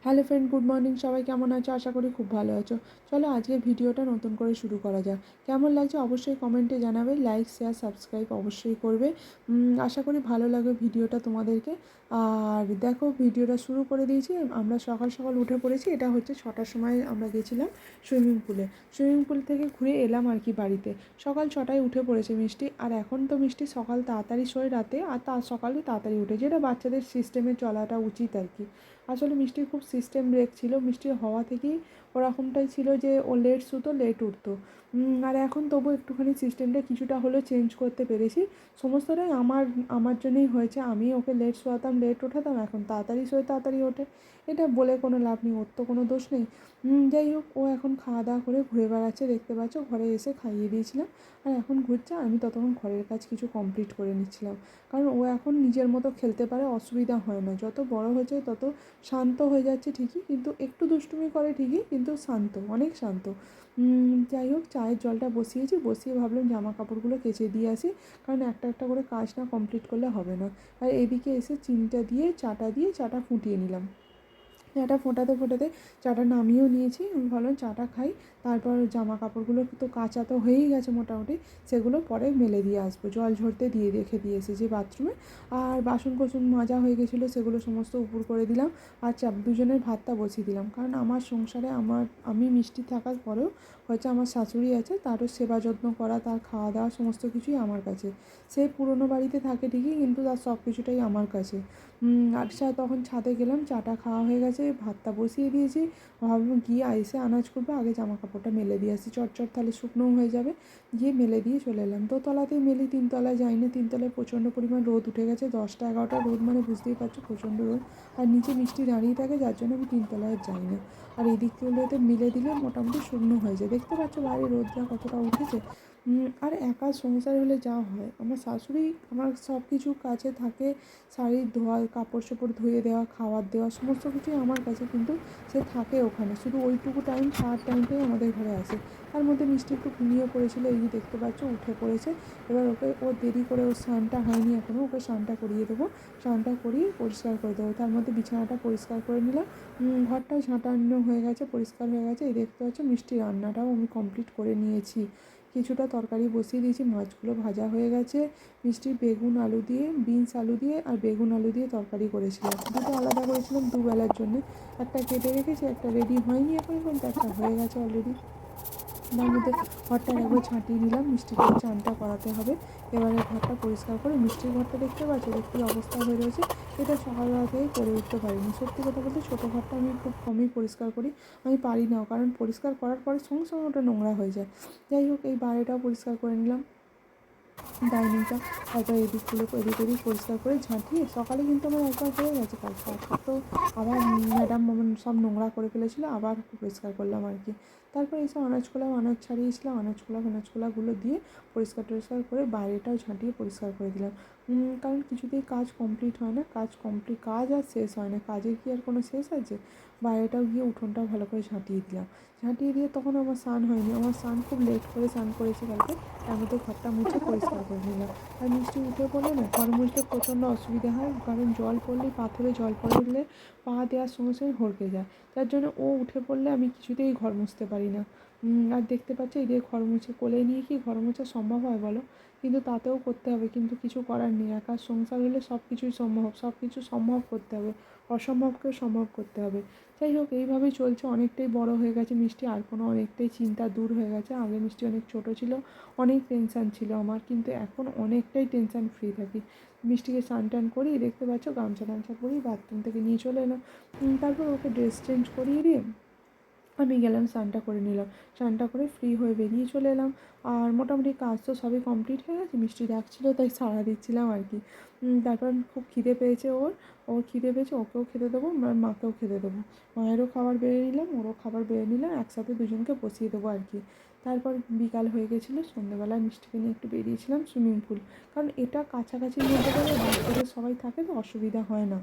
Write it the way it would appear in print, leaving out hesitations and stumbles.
Hello friend, good morning. সবাই কেমন আছো? আশা করি খুব ভালো আছো। চলো আজকে ভিডিওটা নতুন করে শুরু করা যাক। কেমন লাগছে অবশ্যই কমেন্টে জানাবে, লাইক শেয়ার সাবস্ক্রাইব অবশ্যই করবে। আশা করি ভালো লাগবে ভিডিওটা তোমাদেরকে। আর দেখো, ভিডিওটা শুরু করে দিয়েছি। আমরা সকাল সকাল উঠে পড়েছি। এটা হচ্ছে 6টার সময় আমরা গেছিলাম সুইমিং পুলে। সুইমিং পুল থেকে ঘুরে এলাম আর কি বাড়িতে। সকাল 6টায় উঠে পড়েছে মিষ্টি। আর এখন তো মিষ্টি সকাল তাড়াতাড়ি শোয় রাতে, আর সকালে তাড়াতাড়ি উঠে, যেটা বাচ্চাদের সিস্টেমে চলাটা উচিত আর কি। আসলে মিষ্টির খুব সিস্টেম ব্রেক ছিল। মিষ্টির হওয়া থেকেই ওরকমটাই ছিল যে ও লেট শুতো লেট উঠতো। আর এখন তবু একটুখানি সিস্টেমটা কিছুটা হলেও চেঞ্জ করতে পেরেছি। সমস্তটাই আমার আমার জন্যই হয়েছে। আমি ওকে লেট শোয়াতাম, লেট ওঠাতাম, এখন তাড়াতাড়ি শোয় তাড়াতাড়ি ওঠে। এটা বলে কোনো লাভ নেই, ওর তো কোনো দোষ নেই। যাই হোক, ও এখন খাওয়া দাওয়া করে ঘুরে বেড়াচ্ছে, দেখতে পাচ্ছ। ঘরে এসে খাইয়ে দিয়েছিলাম আর এখন ঘুরছে। আমি ততক্ষণ ঘরের কাজ কিছু কমপ্লিট করে নিচ্ছিলাম, কারণ ও এখন নিজের মতো খেলতে পারে, অসুবিধা হয় না। যত বড় হয়েছে তত শান্ত হয়ে যাচ্ছে ঠিকই, কিন্তু একটু দুষ্টুমি করে ঠিকই, কিন্তু শান্ত, অনেক শান্ত। যাই হোক, চায়ের জলটা বসিয়ে ভাবলাম জামা কাপড়গুলো কেচে দিয়ে আসি, কারণ একটা একটা করে কাজ না কমপ্লিট করলে হবে না। আর এদিকে এসে চিনিটা দিয়ে চাটা ফুটিয়ে নিলাম। চাটা ফোটাতে চাটা নামিয়েও নিয়েছি। আমি ভাবলাম চাটা খাই, তারপর জামা কাপড়গুলো তো কাচা তো হয়েই গেছে মোটামুটি, সেগুলো পরে মেলে দিয়ে আসবো। জল ঝরতে দিয়ে রেখে দিয়ে এসেছি বাথরুমে। আর বাসন কোসন মাজা হয়ে গেছিলো, সেগুলো সমস্ত উপর করে দিলাম। আর দুজনের ভাতটা বসিয়ে দিলাম, কারণ আমার সংসারে আমি মিষ্টি থাকার পরেও হচ্ছে আমার শাশুড়ি আছে, তারও সেবা যত্ন করা, তার খাওয়া দাওয়া সমস্ত কিছুই আমার কাছে। সে পুরনো বাড়িতে থাকে ঠিকই, কিন্তু তার সব কিছুটাই আমার কাছে। আর তখন ছাদে গেলাম, চাটা খাওয়া হয়ে গেছে, ভাতটা বসিয়ে দিয়েছি। ভাবলাম গিয়ে এসে আনাজ করবো, আগে জামা কাপড়টা মেলে দিয়ে আসি, চটচট তাহলে শুকনোও হয়ে যাবে। গিয়ে মেলে দিয়ে চলে এলাম। দোতলাতেই মেলি, তিনতলায় যাইনি। তিনতলায় প্রচণ্ড পরিমাণ রোদ উঠে গেছে, 10টা 11টা রোদ, মানে বুঝতেই পারছো প্রচণ্ড রোদ। আর নিচে মিষ্টি দাঁড়িয়ে থাকে, যার জন্য আমি তিনতলায় যাই না। আর এদিকগুলোতে মিলে দিলে মোটামুটি শুকনো হয়ে যায়। দেখতে পাচ্ছ বাইরে রোদটা কতটা উঠেছে। আর একা সংসার হলে যা হয়, আমার শাশুড়ি আমার সব কিছু কাছে থাকে। শাড়ি ধোয়া, কাপড় চোপড় ধুয়ে দেওয়া, খাবার দেওয়া, সমস্ত কিছুই আমার কাছে, কিন্তু সে থাকে ওখানে। শুধু ওইটুকু টাইম, খাওয়ার টাইমটাই আমাদের ঘরে আসে। তার মধ্যে মিষ্টি একটু ঘুমিয়ে পড়েছিল, এই যে দেখতে পাচ্ছ উঠে পড়েছে। এবার ওকে, ও দেরি করে, ওর স্নানটা হয়নি এখনও, ওকে স্নানটা করিয়ে দেবো। স্নানটা করিয়ে পরিষ্কার করে দেবো। তার মধ্যে বিছানাটা পরিষ্কার করে নিলাম। ঘরটা ঝাঁটানো হয়ে গেছে, পরিষ্কার হয়ে গেছে। এই দেখতে পাচ্ছ মিষ্টি রান্নাটাও আমি কমপ্লিট করে নিয়েছি। কিছুটা তরকারি বসিয়ে দিয়েছি, মাছগুলো ভাজা হয়ে গেছে। মিষ্টি বেগুন আলু দিয়ে, বিনস আলু দিয়ে আর বেগুন আলু দিয়ে তরকারি করেছিলাম। দুটো আলাদা করেছিলাম দুবেলার জন্যে। একটা কেটে রেখেছি, একটা রেডি হয়নি এখন পর্যন্ত, একটা হয়ে গেছে অলরেডি। তার মধ্যে ঘরটা একবার ঝাঁটিয়ে নিলাম, মিষ্টিকে চানটা করাতে হবে। এবারে ঘরটা পরিষ্কার করে, মিষ্টির ঘরটা দেখতে পাচ্ছ কী অবস্থা হয়ে রয়েছে। এটা সকালবেলা থেকে করে উঠতে পারিনি। সত্যি কথা বলতে ছোটো ঘরটা আমি খুব কমই পরিষ্কার করি। আমি পারি নাও, কারণ পরিষ্কার করার পরে সঙ্গে সঙ্গে ওটা নোংরা হয়ে যায়। যাই হোক, এই বাইরেটাও পরিষ্কার করে নিলাম, ডাইনিংটা। তারপর এদিক ওদিক পরিষ্কার করে ঝাঁটিয়ে, সকালে কিন্তু আমার একবার হয়ে গেছে কাজটা। তো আবার ম্যাডাম সব নোংরা করে ফেলেছিলো, আবার পরিষ্কার করলাম আর কি। তারপর এইসব আনাজ ছাড়িয়েছিলাম, আনাজগুলো দিয়ে পরিষ্কার টরিষ্কার করে বাইরেটাও ঝাঁটিয়ে পরিষ্কার করে দিলাম। কারণ কিছুতেই কাজ কমপ্লিট হয় না, কাজ আর শেষ হয় না, কাজের কি আর কোনো শেষ আছে। বাইরেটাও গিয়ে উঠোনটাও ভালো করে ঝাঁটিয়ে দিলাম। ঝাঁটিয়ে দিয়ে তখন আমার স্নান হয়নি, আমার স্নান খুব লেট করে স্নান করেছি কালকে। তার মধ্যে ঘরটা মুছে পরিষ্কার করে নিলাম। আর মিষ্টি উঠে পড়লে না, ঘর মুছতে প্রচণ্ড অসুবিধা হয়, কারণ জল পড়লেই, পাথরে জল পড়লে পা দেওয়ার সঙ্গে সঙ্গে হড়কে যায়। যার জন্য ও উঠে পড়লে আমি কিছুতেই ঘর মুছতে পারি না। আর দেখতে পাচ্ছি এই দিয়ে ঘর মুছে কোলে নিয়ে কি ঘর মোছা সম্ভব হয় বলো? কিন্তু তাতেও করতে হবে, কিন্তু কিছু করার নেই। একার সংসার হলে সব কিছুই সম্ভব, সব কিছু সম্ভব করতে হবে, অসম্ভবকেও সম্ভব করতে হবে। যাই হোক, এইভাবেই চলছে। অনেকটাই বড় হয়ে গেছে মিষ্টি, আর কোনো অনেকটাই চিন্তা দূর হয়ে গেছে। আগে মিষ্টি অনেক ছোটো ছিল, অনেক টেনশান ছিল আমার, কিন্তু এখন অনেকটাই টেনশান ফ্রি থাকি। মিষ্টিকে স্নান টান করিয়ে, দেখতে পাচ্ছ গামছা টামছা পরিয়ে বাথরুম থেকে নিয়ে চলে এলাম। তারপর ওকে ড্রেস চেঞ্জ করিয়ে দিয়ে আমি গেলাম, স্নানটা করে নিলাম। স্নানটা করে ফ্রি হয়ে বেরিয়ে চলে এলাম। আর মোটামুটি কাজ তো সবই কমপ্লিট হয়ে গেছে। মিষ্টি ডাকছিলো, তাই সাড়া দিচ্ছিলাম আর কি। তারপর খুব খিদে পেয়েছে, ওর খিদে পেয়েছে, ওকেও খেতে দেবো, মাকেও খেতে দেবো। মায়েরও খাবার বেড়ে নিলাম, ওরও খাবার বেড়ে নিলাম, একসাথে দুজনকে বসিয়ে দেবো আর কি। তারপর বিকাল হয়ে গেছিলো, সন্ধ্যেবেলায় মিষ্টিকে নিয়ে একটু বেরিয়েছিলাম সুইমিং পুল, কারণ এটা কাছাকাছির মধ্যে গেলে বাচ্চাদের সবাই থাকে, তো অসুবিধা হয় না।